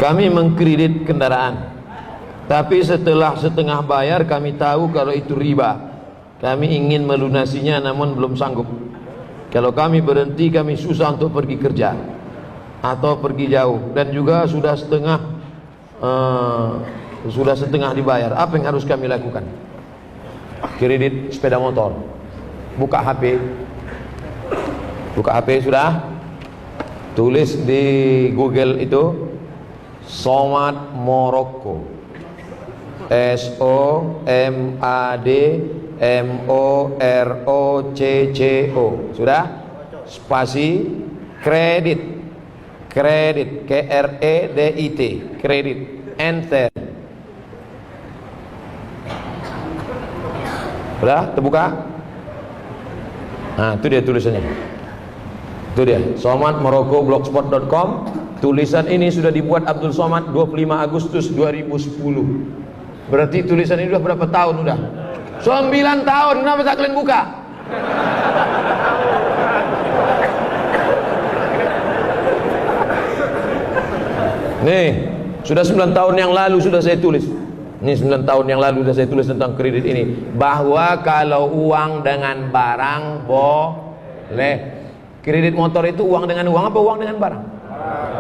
Kami mengkredit kendaraan, tapi setelah setengah bayar kami tahu kalau itu riba. Kami ingin melunasinya namun belum sanggup. Kalau kami berhenti kami susah untuk pergi kerja atau pergi jauh, dan juga sudah setengah dibayar. Apa yang harus kami lakukan? Kredit sepeda motor. Buka HP sudah, tulis di Google itu Somad Morocco, SOMADMOROCCO, sudah, spasi kredit, KREDIT, kredit, enter. Sudah terbuka? Nah, itu dia tulisannya. Itu dia, somadmorocco.blogspot.com. Tulisan ini sudah dibuat Abdul Somad 25 Agustus 2010. Berarti tulisan ini sudah berapa tahun udah? 9 tahun. Kenapa tak kalian buka? Nih, sudah 9 tahun yang lalu sudah saya tulis. Ini 9 tahun yang lalu sudah saya tulis tentang kredit ini, bahwa kalau uang dengan barang boleh. Kredit motor itu uang dengan uang apa uang dengan barang?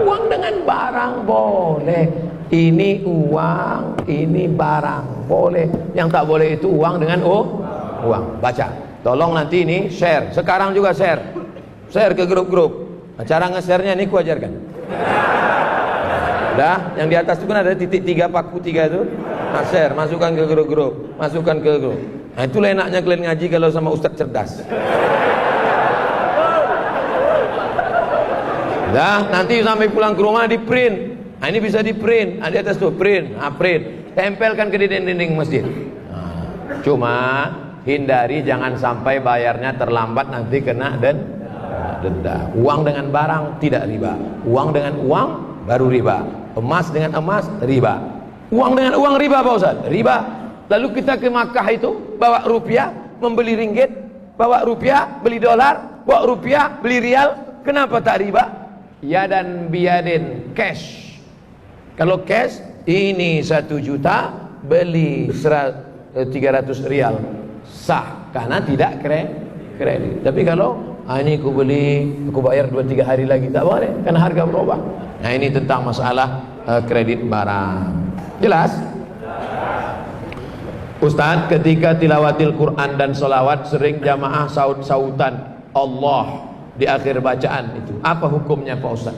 Uang dengan barang boleh. Ini uang, ini barang boleh. Yang tak boleh itu uang dengan uang. Baca. Tolong nanti ini share. Sekarang juga share. Share ke grup-grup. Nah, cara nge-share-nya ini ku ajarkan. Dah, yang di atas itu kan ada titik 3, paku 3 itu. Nah, share, masukkan ke grup-grup. Masukkan ke grup. Nah, itulah enaknya kalian ngaji kalau sama ustaz cerdas. Dah, nanti sampai pulang ke rumah di print. Nah, ini bisa di print. Nah, di atas tuh print. Nah, print. Tempelkan ke dinding masjid. Nah, cuma hindari jangan sampai bayarnya terlambat, nanti kena denda. Uang dengan barang tidak riba. Uang dengan uang baru riba. Emas dengan emas riba. Uang dengan uang riba, Pak Ustaz. Riba. Lalu kita ke Makkah itu bawa rupiah membeli ringgit, bawa rupiah beli dolar, bawa rupiah beli rial. Kenapa tak riba? Ya dan biadin, cash. Kalau cash ini 1 juta beli 300 rial, sah karena tidak kredit. Tapi kalau ini aku beli, aku bayar 2-3 hari lagi, tak boleh karena harga berubah. Nah, ini tentang masalah kredit barang. Jelas? Ustaz, ketika tilawatil Quran dan salawat sering jamaah saut-sautan Allah di akhir bacaan itu, apa hukumnya Pak Ustaz?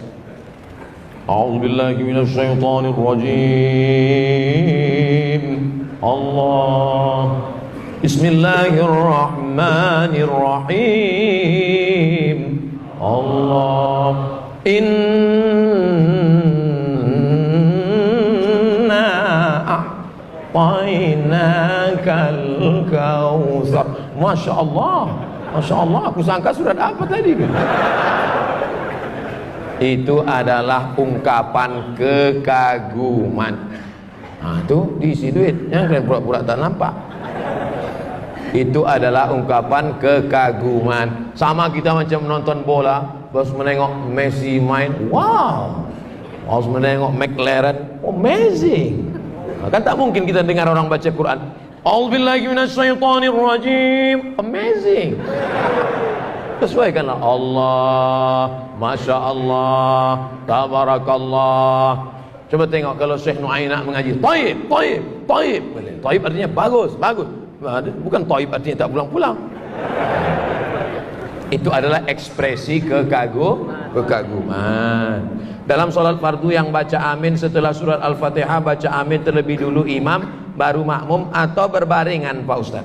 A'udzubillahi minasyaitonirrajim. Allah. Bismillahirrahmanirrahim. Allah. Inna a'tainakal kautsar. Masya Allah. Masya Allah, aku sangka sudah dapat tadi. Itu adalah ungkapan kekaguman. Nah, itu diisi duit. Yang kalian pura-pura tak nampak. Itu adalah ungkapan kekaguman. Sama kita macam menonton bola, terus menengok Messi main, wow. Terus menengok McLaren, amazing. Nah, kan tak mungkin kita dengar orang baca Quran, A'udzubillahi minasyaitonirrajim, amazing. Sesuaikanlah Allah, Masya Allah, Tabarakallah. Coba tengok kalau Syekh Nu'ainak mengaji, Taib. Taib artinya bagus. Bukan Taib artinya tak pulang-pulang. Itu adalah ekspresi kekaguman. Dalam sholat fardu yang baca amin setelah surat Al-Fatihah, baca amin terlebih dulu imam, baru makmum, atau berbaringan Pak Ustaz?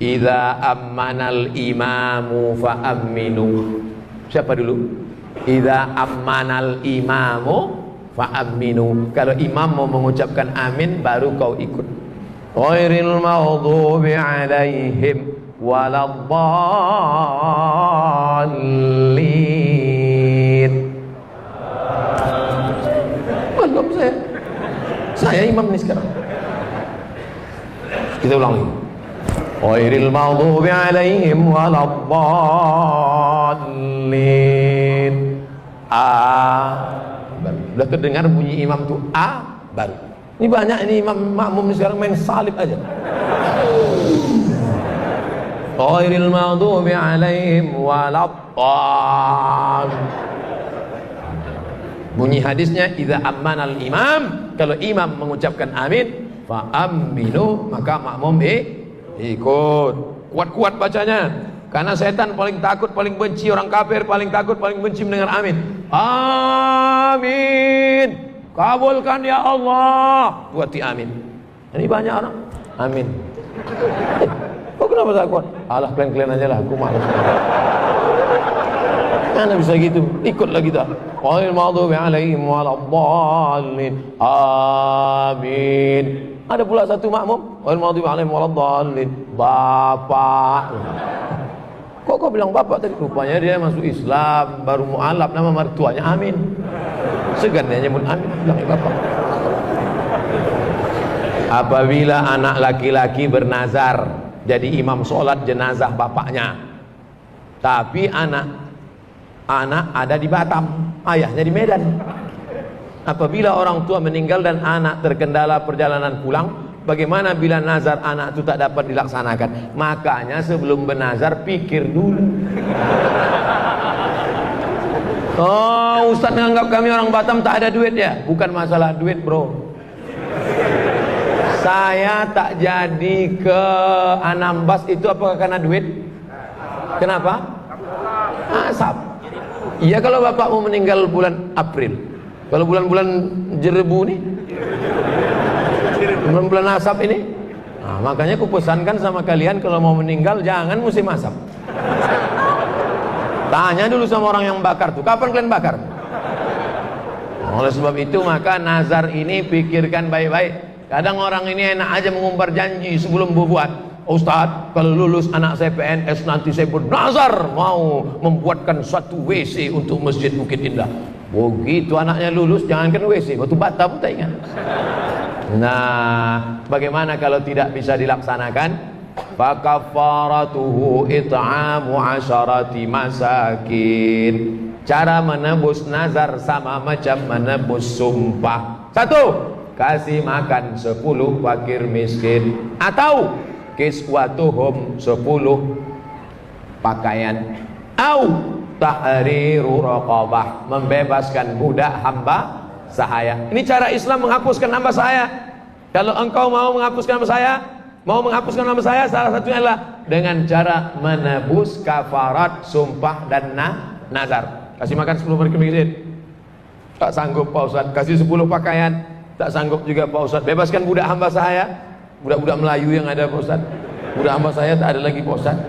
Idza ammanal imamu fa'aminu. Siapa dulu? Idza ammanal imamu fa'aminu. Kalau imam mau mengucapkan amin, baru kau ikut. Ghairil maghdubi alaihim waladdallin. Belum saya imam nih sekarang. Kita ulang lagi. Ghairil maghdubi alaihim waladdallin. Udah terdengar bunyi imam tuh baru. Ini banyak ini imam makmum sekarang main salib aja. Ghairil maghdubi alaihim waladdallin. Bunyi hadisnya idza ammanal imam, kalau imam mengucapkan amin, fa aminu, maka makmum ikut. Kuat-kuat bacanya. Karena setan paling takut, paling benci, orang kafir paling takut, paling benci mendengar amin. Amin. Kabulkan ya Allah. Buati amin. Ini banyak orang. Amin. Kok kenapa takut? Alah, kalian aja lah, aku malas. Mana bisa gitu? Ikutlah kita. Ghairil maghdubi alaihim waladdallin. Amin. Ada pula satu makmum, ghairil maghdubi alaihim waladdallin. Bapak. Kok kau bilang bapak tadi? Rupanya dia masuk Islam, baru mu'alaf, nama mertuanya Amin. Segan dia nyebut Amin, bilang bapak. Apabila anak laki-laki bernazar jadi imam sholat jenazah bapaknya, tapi anak ada di Batam, ayahnya di Medan. Apabila orang tua meninggal dan anak terkendala perjalanan pulang, bagaimana bila nazar anak itu tak dapat dilaksanakan? Makanya sebelum bernazar pikir dulu. Oh, Ustadz menganggap kami orang Batam tak ada duit ya? Bukan masalah duit, bro. Saya tak jadi ke Anambas itu apakah karena duit? Kenapa? Asap. Iya, kalau bapak mau meninggal bulan April. Kalau bulan-bulan jerebu nih, bulan-bulan asap ini, nah, makanya aku pesankan sama kalian kalau mau meninggal jangan musim asap. Tanya dulu sama orang yang bakar tuh, kapan kalian bakar? Oleh sebab itu maka nazar ini pikirkan baik-baik. Kadang orang ini enak aja mengumbar janji sebelum berbuat. Ustadz, kalau lulus anak saya PNS nanti saya bernazar mau membuatkan suatu WC untuk Masjid Bukit Indah. Begitu anaknya lulus, jangankan WC, batu bata pun tak ingat. Nah, bagaimana kalau tidak bisa dilaksanakan? Fakafaratuhu it'amu 'asharati masakin. Cara menebus nazar sama macam menebus sumpah. 1. Kasih makan 10 fakir miskin, atau kiswatuhum 10 pakaian, au tahriru raqabah, membebaskan budak hamba sahaya. Ini cara Islam menghapuskan hamba sahaya. Kalau engkau mau menghapuskan hamba sahaya, salah satunya adalah dengan cara menebus kafarat sumpah dan nazar. Kasih makan 10 fakir miskin, tak sanggup Pak Ustaz. Kasih 10 pakaian, tak sanggup juga Pak Ustaz. Bebaskan budak hamba saya, budak-budak Melayu yang ada Pak Ustaz. Budak hamba saya tak ada lagi Pak Ustaz.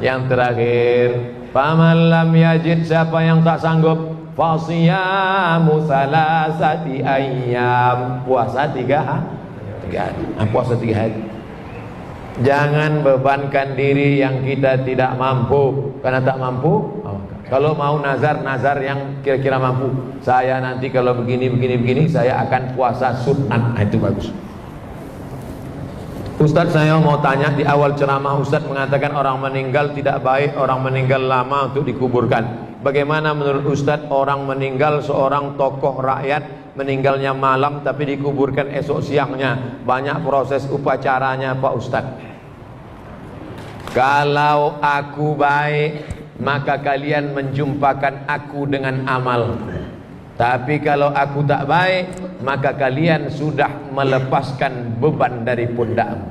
Yang terakhir, faman lam yajid, siapa yang tak sanggup, fasiyamu salasati ayyam, puasa 3 hari. Puasa 3 hari. Jangan bebankan diri yang kita tidak mampu. Karena tak mampu, kalau mau nazar yang kira-kira mampu. Saya nanti kalau begini saya akan puasa sunat. Itu bagus. Ustadz, saya mau tanya, di awal ceramah Ustadz mengatakan orang meninggal tidak baik, orang meninggal lama untuk dikuburkan. Bagaimana menurut Ustadz orang meninggal, seorang tokoh rakyat meninggalnya malam tapi dikuburkan esok siangnya? Banyak proses upacaranya Pak Ustadz. Kalau aku baik, maka kalian menjumpakan aku dengan amal. Tapi kalau aku tak baik, maka kalian sudah melepaskan beban dari pundakmu.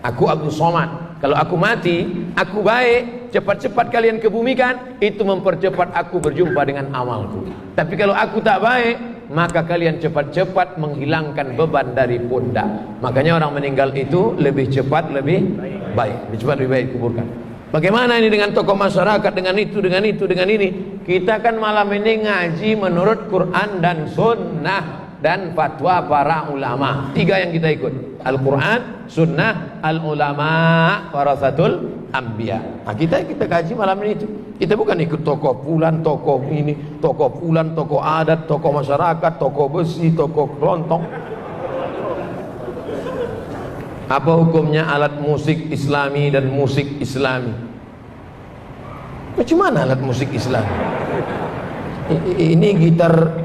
Aku Abdul Somad. Kalau aku mati, aku baik, cepat-cepat kalian kebumikan, itu mempercepat aku berjumpa dengan amalku. Tapi kalau aku tak baik, maka kalian cepat-cepat menghilangkan beban dari pundak. Makanya orang meninggal itu lebih cepat, lebih baik, lebih cepat, lebih baik kuburkan. Bagaimana ini dengan tokoh masyarakat, dengan itu, dengan ini? Kita kan malam ini ngaji menurut Quran dan Sunnah dan fatwa para ulama. 3 yang kita ikut: Al-Quran, Sunnah, Al-Ulama, Warasatul Anbiya. Nah, kita kaji malam ini itu. Kita bukan ikut tokoh fulan, tokoh ini, tokoh fulan, tokoh adat, tokoh masyarakat, tokoh besi, tokoh kelontong. Apa hukumnya alat musik islami dan musik islami? Macam mana alat musik islami? Ini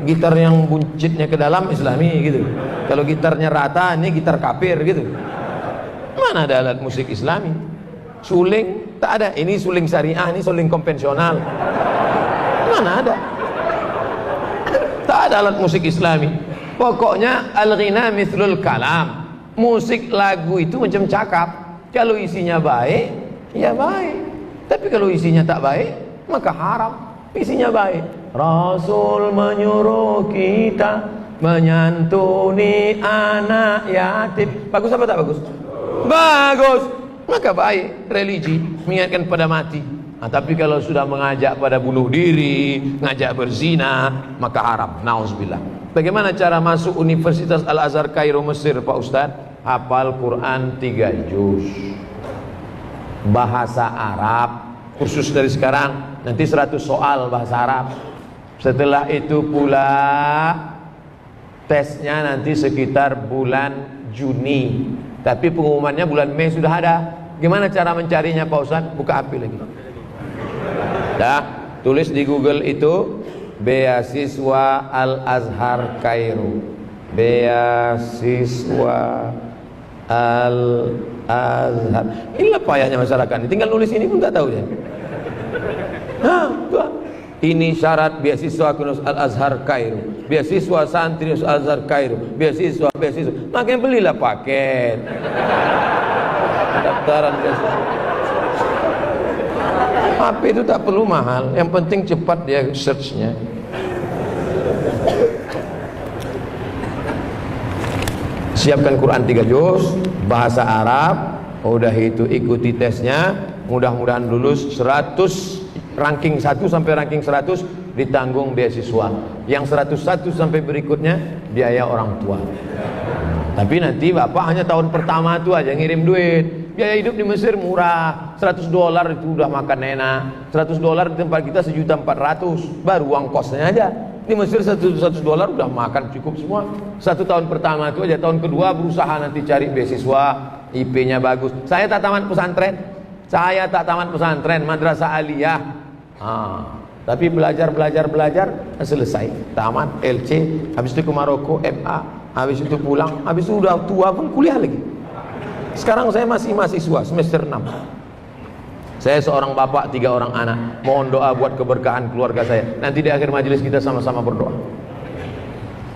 gitar yang buncitnya ke dalam islami gitu. Kalau gitarnya rata, ini gitar kafir gitu. Mana ada alat musik islami? Suling tak ada. Ini suling syariah, ini suling konvensional. Mana ada? Tak ada alat musik islami. Pokoknya al-ghina mithlul kalam. Musik lagu itu macam cakap. Kalau isinya baik, ya baik. Tapi kalau isinya tak baik, maka haram. Isinya baik. Rasul menyuruh kita menyantuni anak yatim. Bagus apa tak bagus? Bagus. Maka baik religi, mengingatkan pada mati. Nah, tapi kalau sudah mengajak pada bunuh diri, ngajak berzina, maka haram. Nauzubillah. Bagaimana cara masuk Universitas Al-Azhar Kairo Mesir, Pak Ustadz? Hafal Quran 3 juz, bahasa Arab, kursus dari sekarang, nanti 100 soal bahasa Arab. Setelah itu pula tesnya nanti sekitar bulan Juni, tapi pengumumannya bulan Mei sudah ada. Gimana cara mencarinya Pak Ustadz? Buka HP lagi. Dah, tulis di Google itu beasiswa Al-Azhar Kairo. Beasiswa Al-Azhar. Inilah payahnya masyarakat ini. Tinggal nulis ini pun tak tahu dia. Ini syarat beasiswa Al-Azhar Kairo, beasiswa santri Al-Azhar Kairo, beasiswa. Makanya belilah paket daftaran beasiswa. HP itu tak perlu mahal, yang penting cepat dia searchnya. Siapkan Quran 3 juz, bahasa Arab, udah itu ikuti tesnya, mudah-mudahan lulus. 100 ranking 1 sampai ranking 100 ditanggung beasiswa. Yang 101 sampai berikutnya biaya orang tua. Tapi nanti bapak hanya tahun pertama itu aja ngirim duit. Biaya hidup di Mesir murah, $100 itu udah makan enak. $100 di tempat kita 1.400.000, baru uang kosnya aja. Di Mesir $100 udah makan cukup semua. 1 tahun pertama itu aja. Tahun kedua berusaha nanti cari beasiswa, IP-nya bagus. Saya tak tamat pesantren, madrasah aliyah. Tapi belajar selesai, tamat LC, habis itu ke Maroko MA, habis itu pulang, habis itu udah tua pun kuliah lagi. Sekarang saya masih mahasiswa semester 6. Saya seorang bapak, 3 orang anak. Mohon doa buat keberkahan keluarga saya. Nanti di akhir majelis kita sama-sama berdoa.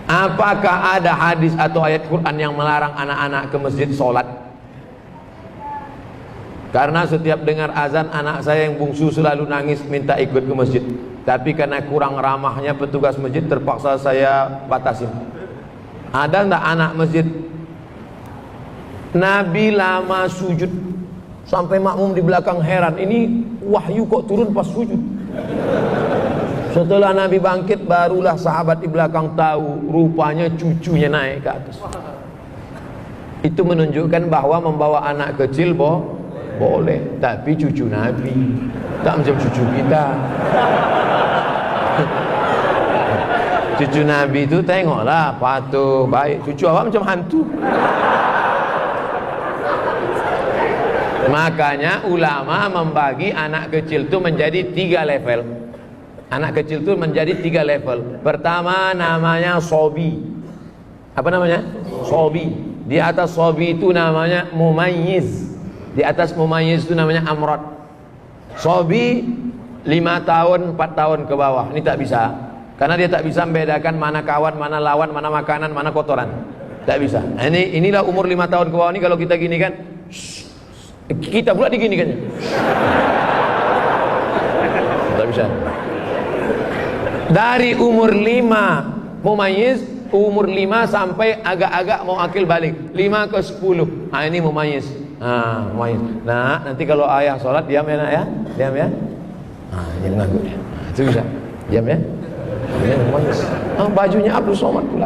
Apakah ada hadis atau ayat Quran yang melarang anak-anak ke masjid sholat? Karena setiap dengar azan, anak saya yang bungsu selalu nangis minta ikut ke masjid. Tapi karena kurang ramahnya petugas masjid, terpaksa saya batasin. Ada enggak anak masjid? Nabi lama sujud sampai makmum di belakang heran, ini wahyu kok turun pas sujud. Setelah Nabi bangkit, barulah sahabat di belakang tahu, rupanya cucunya naik ke atas. Itu menunjukkan bahwa membawa anak kecil boleh, tapi cucu Nabi, tak macam cucu kita. Cucu Nabi itu tengoklah patuh, baik. Cucu awak macam hantu. Makanya ulama membagi anak kecil itu menjadi 3 level. Anak kecil itu menjadi 3 level. Pertama namanya sobi. Apa namanya? Sobi. Di atas sobi itu namanya mumayyiz. Di atas mumayyiz itu namanya amrod. Sobi 5 tahun, 4 tahun ke bawah. Ini tak bisa. Karena dia tak bisa membedakan mana kawan, mana lawan, mana makanan, mana kotoran. Tak bisa. Inilah umur 5 tahun ke bawah ini. Kalau kita gini kan, kita pula diginikannya. Tak bisa. Dari umur 5 mumayyiz, umur 5 sampai agak-agak mau akil balik, 5 ke 10. Ini mumayyiz. Mumayyiz. Nah, nanti kalau ayah sholat diam ya nak ya, diam ya. Jangan nganggur. Itu bisa. Diam ya. Ini mumayyiz. Bajunya Abdul Somad pula.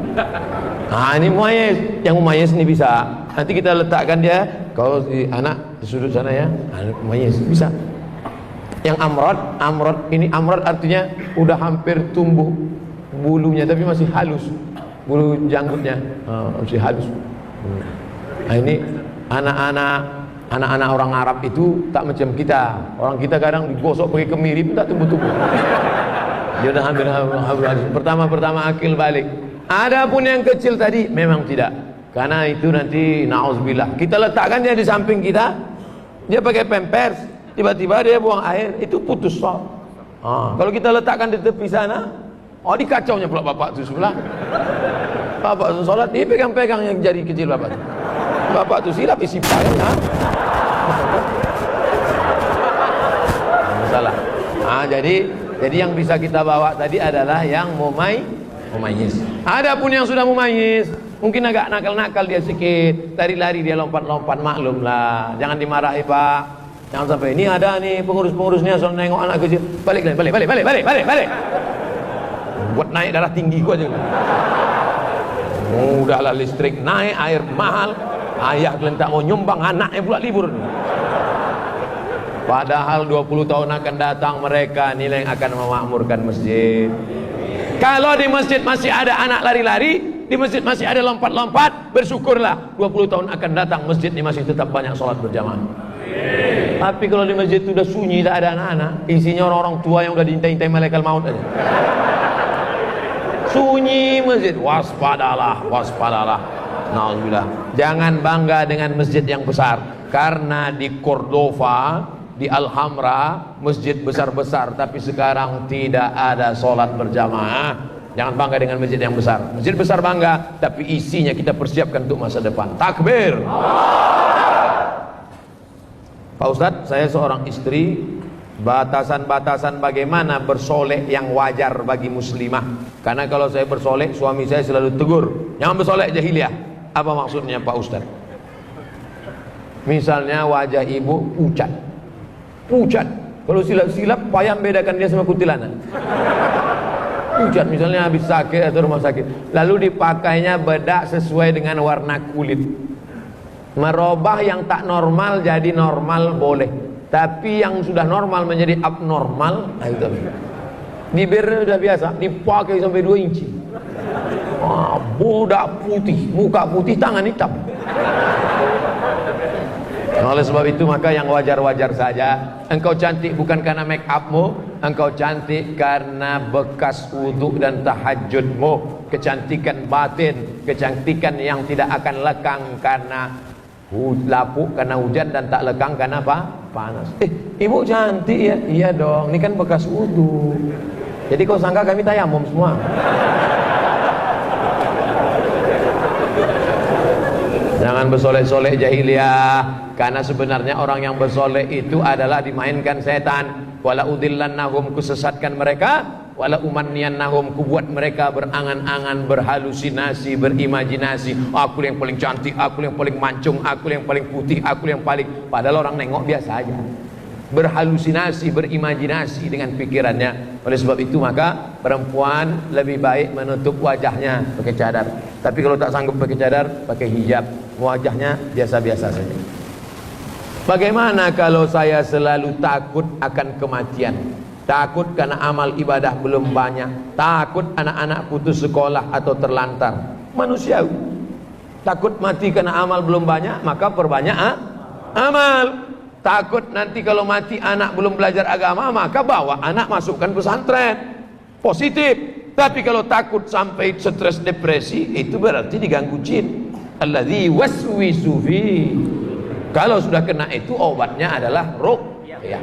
Ini mumayyiz. Yang mumayyiz ini bisa. Nanti kita letakkan dia, kalau anak di sudut sana ya, mumayyiz bisa. Yang amrod ini amrod artinya udah hampir tumbuh bulunya tapi masih halus, bulu janggutnya masih halus. Ini Anak-anak orang Arab itu tak macam kita. Orang kita kadang digosok pakai kemiri pun tak tumbuh-tumbuh. Dia dah hampir pertama akil balik. Adapun yang kecil tadi memang tidak. Karena itu nanti na'udzubillah. Kita letakkan dia di samping kita, dia pakai pampers, tiba-tiba dia buang air, itu putus sholat. Kalau kita letakkan di tepi sana, dikacaunya pula bapak tu sebelah. Bapak tu sholat, dia pegang-pegang yang jari kecil bapak tu. Bapak tu silap isi payah. Salah. Jadi yang bisa kita bawa tadi adalah yang mumayyiz. Adapun yang sudah mumayyiz, mungkin agak nakal-nakal dia sikit, lari-lari dia lompat-lompat, maklum lah. Jangan dimarahi Pak. Jangan sampai ini ada nih pengurus-pengurusnya soal nengok anak kecil. Balik. Buat naik darah tinggi gua aja. Udahlah listrik naik, air mahal. Ayah kalian tak mau nyumbang, anaknya pula libur. Padahal 20 tahun akan datang mereka nilai yang akan memakmurkan masjid. Kalau di masjid masih ada anak lari-lari, di masjid masih ada lompat-lompat, bersyukurlah 20 tahun akan datang masjid ini masih tetap banyak sholat berjamaah. Tapi kalau di masjid itu udah sunyi, tak ada anak-anak, isinya orang-orang tua yang udah diintai-intai malaikat maut aja. Sunyi masjid, waspadalah. Nauzubillah. Jangan bangga dengan masjid yang besar, karena di Cordova, di Alhambra, masjid besar-besar, tapi sekarang tidak ada sholat berjamaah. Jangan bangga dengan masjid yang besar. Masjid besar bangga, tapi isinya kita persiapkan untuk masa depan. Takbir. Pak Ustadz, saya seorang istri. Batasan-batasan bagaimana bersolek yang wajar bagi muslimah. Karena kalau saya bersolek, suami saya selalu tegur, jangan bersolek jahiliyah. Apa maksudnya Pak Ustadz? Misalnya wajah ibu pucat. Kalau silap-silap payah bedakan dia sama kuntilanak. Pucat misalnya habis sakit atau rumah sakit, lalu dipakainya bedak sesuai dengan warna kulit. Merubah yang tak normal jadi normal boleh, tapi yang sudah normal menjadi abnormal, itu bibirnya udah biasa dipakai sampai 2 inci. Budak putih, muka putih, tangan hitam. Oleh sebab itu maka yang wajar-wajar saja. Engkau cantik bukan karena make upmu, engkau cantik karena bekas wudhu dan tahajudmu. Kecantikan batin, kecantikan yang tidak akan lekang karena lapuk karena hujan dan tak lekang karena apa? Panas. Ibu cantik ya? Iya dong, ini kan bekas wudhu. Jadi kau sangka kami tayamum semua? Jangan bersolek-solek jahiliyah, karena sebenarnya orang yang bersolek itu adalah dimainkan setan. Wala udillannahum, kusesatkan mereka, wala umanniyannahum, kubuat mereka berangan-angan, berhalusinasi, berimajinasi. Aku yang paling cantik, aku yang paling mancung, aku yang paling putih, aku yang paling, padahal orang nengok biasa aja. Berhalusinasi, berimajinasi dengan pikirannya. Oleh sebab itu maka perempuan lebih baik menutup wajahnya pakai cadar. Tapi kalau tak sanggup pakai cadar, pakai hijab, wajahnya biasa-biasa saja. Bagaimana kalau saya selalu takut akan kematian? Takut karena amal ibadah belum banyak, takut anak-anak putus sekolah atau terlantar. Manusiawi. Takut mati karena amal belum banyak, maka perbanyak amal. Takut nanti kalau mati anak belum belajar agama, maka bawa anak masukkan pesantren. Positif. Tapi kalau takut sampai stres depresi, itu berarti diganggu jin. Alladzi waswisu fi. Kalau sudah kena itu obatnya adalah ruqyah.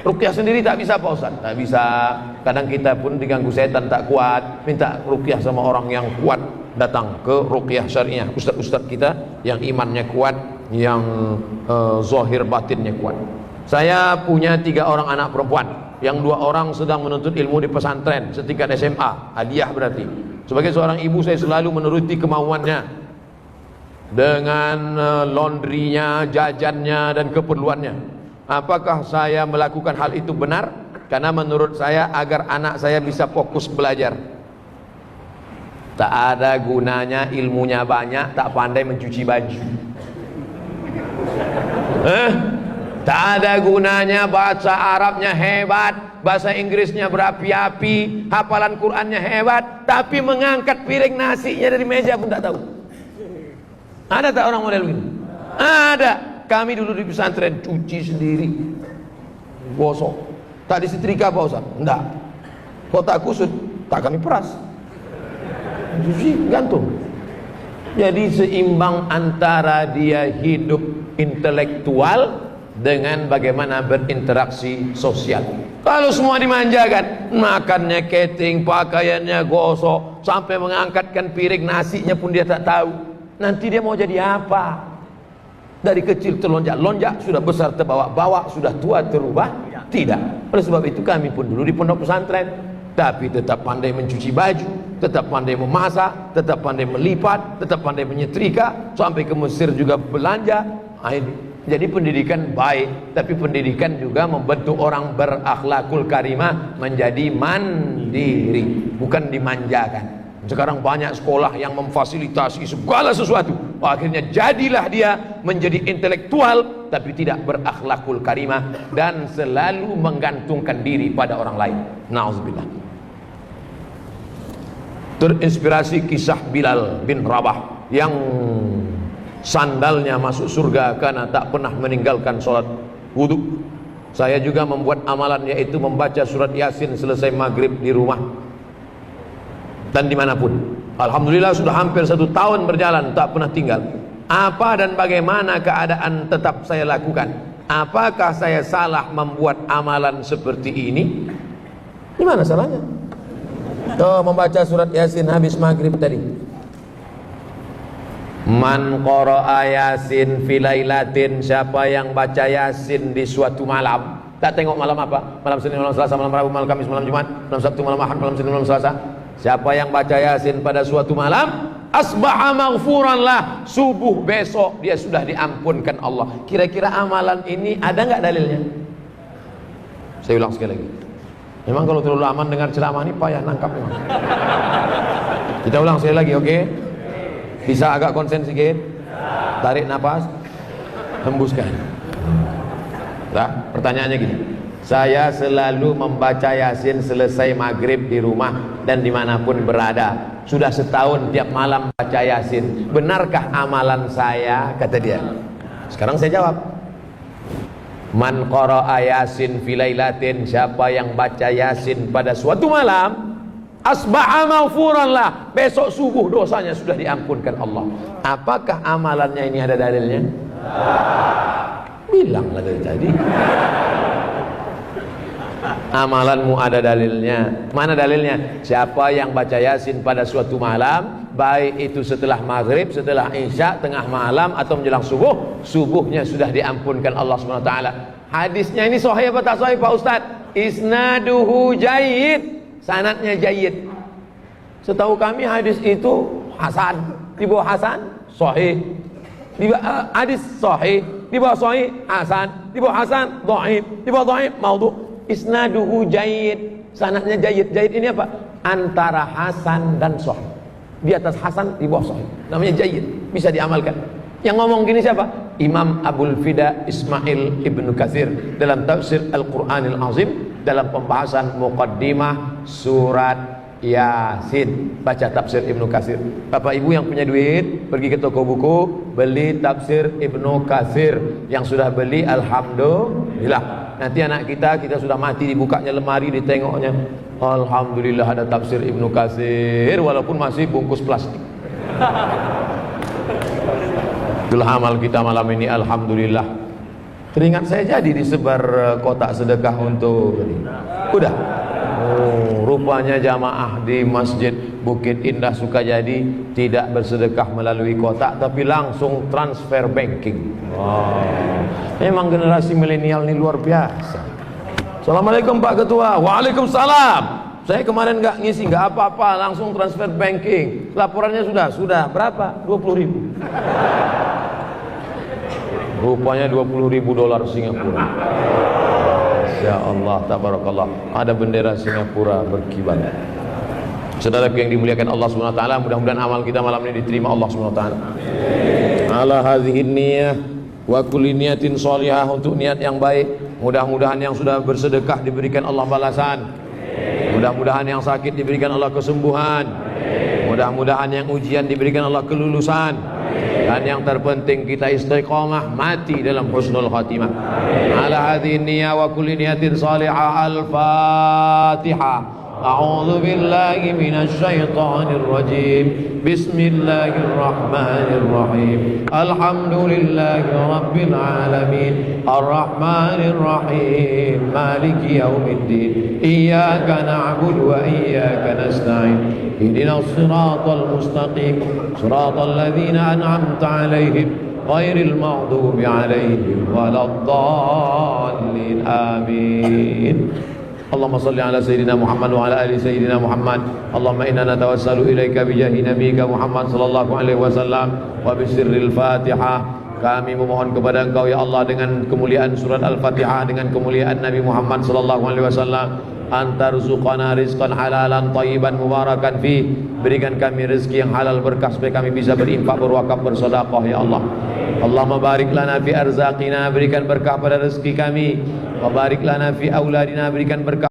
Ruqyah sendiri tak bisa Pak Ustaz. Tak bisa. Kadang kita pun diganggu setan tak kuat, minta ruqyah sama orang yang kuat, datang ke ruqyah syariah. Ustaz-ustaz kita yang imannya kuat, yang zahir batinnya kuat. Saya punya 3 orang anak perempuan, yang 2 orang sedang menuntut ilmu di pesantren setingkat SMA, hadiah berarti. Sebagai seorang ibu saya selalu menuruti kemauannya dengan laundrynya, jajannya dan keperluannya. Apakah saya melakukan hal itu benar? Karena menurut saya agar anak saya bisa fokus belajar. Tak ada gunanya ilmunya banyak, tak pandai mencuci baju. Tak ada gunanya bahasa Arabnya hebat, bahasa Inggrisnya berapi-api, hafalan Qurannya hebat, tapi mengangkat piring nasinya dari meja pun tak tahu. Ada tak orang model begini? Ada. Kami dulu di pesantren cuci sendiri, gosok. Tak disetrika Pak Ustaz? Enggak. Kotak kusut tak kami peras, cuci gantung. Jadi seimbang antara dia hidup intelektual dengan bagaimana berinteraksi sosial. Kalau semua dimanjakan, makannya catering, pakaiannya gosok, sampai mengangkatkan piring nasinya pun dia tak tahu, nanti dia mau jadi apa? Dari kecil terlonjak-lonjak, sudah besar terbawa-bawa, sudah tua terubah? Tidak. Oleh sebab itu kami pun dulu di pondok pesantren, tapi tetap pandai mencuci baju, tetap pandai memasak, tetap pandai melipat, tetap pandai menyetrika, sampai ke Mesir juga belanja. Jadi pendidikan baik, tapi pendidikan juga membentuk orang berakhlakul karimah menjadi mandiri, bukan dimanjakan. Sekarang banyak sekolah yang memfasilitasi segala sesuatu, akhirnya jadilah dia menjadi intelektual tapi tidak berakhlakul karimah dan selalu menggantungkan diri pada orang lain. Nauzubillah. Terinspirasi kisah Bilal bin Rabah yang sandalnya masuk surga karena tak pernah meninggalkan sholat wudhu. Saya juga membuat amalan, yaitu membaca surat Yasin selesai maghrib di rumah dan dimanapun. Alhamdulillah sudah hampir 1 tahun berjalan, tak pernah tinggal. Apa dan bagaimana keadaan tetap saya lakukan? Apakah saya salah membuat amalan seperti ini? Gimana salahnya? Membaca surat Yasin habis maghrib tadi. Man qara'a Yasin filailatin, siapa yang baca Yasin di suatu malam. Tak tengok malam apa? Malam Senin, malam Selasa, malam Rabu, malam Kamis, malam Jumat, malam Sabtu, malam Ahad, malam Senin, malam Selasa. Siapa yang baca Yasin pada suatu malam, asbaha maghfuran lah, subuh besok dia sudah diampunkan Allah. Kira-kira amalan ini ada nggak dalilnya? Saya ulang sekali lagi. Memang kalau terlalu aman dengar ceramah ini payah nangkap memang. Kita ulang sekali lagi, oke? Bisa agak konsen sedikit? Tarik nafas, hembuskan. Nah, pertanyaannya gini. Saya selalu membaca Yasin selesai maghrib di rumah dan dimanapun berada. Sudah 1 tahun tiap malam baca Yasin. Benarkah amalan saya? Kata dia. Sekarang saya jawab. Man qara'a Yasin filailatin, siapa yang baca Yasin pada suatu malam, asbaha maghfuran lah, besok subuh dosanya sudah diampunkan Allah. Apakah amalannya ini ada dalilnya? Bilanglah dari tadi. Amalanmu ada dalilnya. Mana dalilnya? Siapa yang baca Yasin pada suatu malam, baik itu setelah maghrib, setelah isya, tengah malam atau menjelang subuh, subuhnya sudah diampunkan Allah SWT. Hadisnya ini sahih apa tak sahih Pak Ustaz? Isnaduhu jayyid, sanadnya jayyid. Setahu kami hadis itu hasan. Di bawah hasan sahih, di bawah hadis sahih, di bawah sahih hasan, di bawah hasan dhaif, di bawah dhaif maudhu'. Isnaduhu jayyid, sanadnya jayyid. Jayyid ini apa? Antara hasan dan sahih. Di atas hasan, di bawah sahih. Namanya jayyid, bisa diamalkan. Yang ngomong gini siapa? Imam Abul Fida Ismail Ibnu Katsir dalam tafsir Al-Qur'anil Azim, dalam pembahasan muqaddimah surat Yasin. Baca tafsir Ibnu Katsir. Bapak Ibu yang punya duit, pergi ke toko buku, beli tafsir Ibnu Katsir. Yang sudah beli, alhamdulillah. Nanti anak kita sudah mati, dibukanya lemari, ditengoknya, alhamdulillah ada tafsir Ibnu Katsir, walaupun masih bungkus plastik. Itulah amal kita malam ini, alhamdulillah. Teringat saya jadi disebar kotak sedekah untuk ini. Udah. Oh, rupanya jamaah di Masjid Bukit Indah Sukajadi tidak bersedekah melalui kotak, tapi langsung transfer banking. Wow. Memang generasi milenial ini luar biasa. Assalamualaikum Pak Ketua. Waalaikumsalam. Saya kemarin nggak ngisi, nggak apa-apa, langsung transfer banking. Laporannya sudah berapa? 20.000. Rupanya 20.000 dolar Singapura. Ya Allah, tabarakallah. Ada bendera Singapura berkibar. Saudara yang dimuliakan Allah SWT, mudah-mudahan amal kita malam ini diterima Allah SWT. Ala hadhihi niyah wa kulli niyatin shalihah, untuk niat yang baik. Mudah-mudahan yang sudah bersedekah diberikan Allah balasan. Mudah-mudahan yang sakit diberikan Allah kesembuhan. Mudah-mudahan yang ujian diberikan Allah kelulusan. Dan yang terpenting kita istiqomah mati dalam husnul khatimah. Ala hadhihi niyyah wa kulli niyatin salihah. Al-Fatihah. أعوذ بالله من الشيطان الرجيم بسم الله الرحمن الرحيم الحمد لله رب العالمين الرحمن الرحيم مالك يوم الدين إياك نعبد وإياك نستعين اهدنا الصراط المستقيم صراط الذين أنعمت عليهم غير المغضوب عليهم ولا الضالين آمين. Allahumma salli ala Sayyidina Muhammad wa ala ali Sayyidina Muhammad. Allahumma inna natawassalu ilaika bijahi nabiyika Muhammad sallallahu alaihi wasallam wa bisirril Fatihah. Kami memohon kepada Engkau ya Allah dengan kemuliaan surat Al-Fatihah, dengan kemuliaan Nabi Muhammad sallallahu alaihi wasallam, antarzuqana rizqan halalan thayyiban mubarakan fi. Berikan kami rezeki yang halal berkah supaya kami bisa berinfak, berwakaf, bersedekah ya Allah. Allahumma barik lana fi arzaqina, berikan berkah pada rezeki kami. Wa barik lana fi auladina, berikan berkah